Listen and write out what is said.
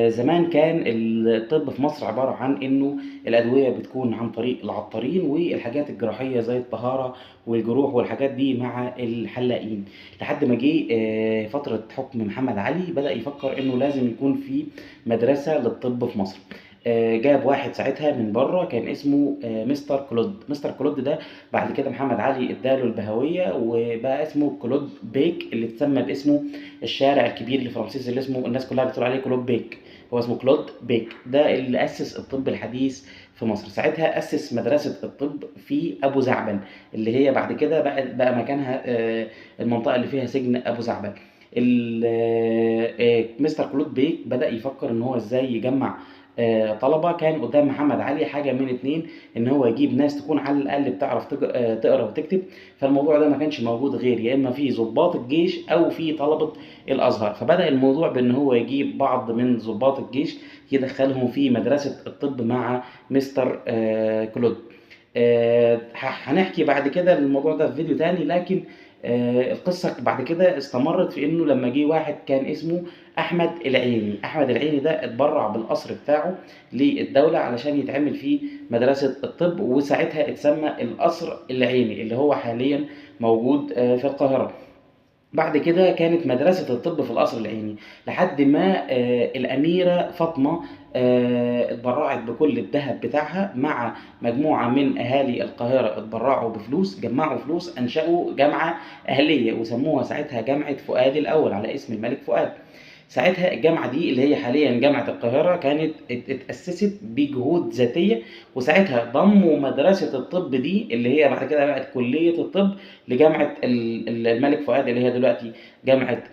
زمان كان الطب في مصر عبارة عن إنه الأدوية بتكون عن طريق العطارين، والحاجات الجراحية زي الطهارة والجروح والحاجات دي مع الحلاقين، لحد ما جه فترة حكم محمد علي بدأ يفكر إنه لازم يكون في مدرسة للطب في مصر. جاب واحد ساعتها من بره كان اسمه مستر كلود. مستر كلود ده بعد كده محمد علي اداله البهوية وبقى اسمه كلود بيك، اللي اتسمى باسمه الشارع الكبير لفرانسيس اللي اسمه الناس كلها بتقول عليه كلود بيك. هو اسمه كلود بيك، ده اللي أسس الطب الحديث في مصر. ساعتها أسس مدرسة الطب في أبو زعبل، اللي هي بعد كده بقى مكانها المنطقة اللي فيها سجن أبو زعبل. مستر كلود بيك بدأ يفكر إن هو إزاي يجمع طلبة. كان قدام محمد علي حاجة من اتنين، إن هو يجيب ناس تكون على الأقل بتعرف تقرأ وتكتب. فالموضوع ده ما كانش موجود غير يا إما في ضباط الجيش أو في طلبة الأزهر. فبدأ الموضوع بإن هو يجيب بعض من ضباط الجيش يدخلهم في مدرسة الطب مع مستر كلود. هنحكي بعد كده الموضوع ده في فيديو تاني، لكن القصة بعد كده استمرت في انه لما جه واحد كان اسمه احمد العيني. احمد العيني ده اتبرع بالقصر بتاعه للدولة علشان يتعمل فيه مدرسة الطب، وساعتها اتسمى القصر العيني اللي هو حاليا موجود في القاهرة. بعد كده كانت مدرسة الطب في القصر العيني لحد ما الأميرة فاطمة اتبرعت بكل الذهب بتاعها، مع مجموعة من أهالي القاهرة اتبرعوا بفلوس، جمعوا فلوس، أنشأوا جامعة أهلية وسموها ساعتها جامعة فؤاد الأول على اسم الملك فؤاد. ساعتها الجامعة دي اللي هي حاليا جامعة القاهرة كانت اتأسست بجهود ذاتية، وساعتها ضموا مدرسة الطب دي اللي هي بعد كده بقت كلية الطب لجامعة الملك فؤاد اللي هي دلوقتي جامعة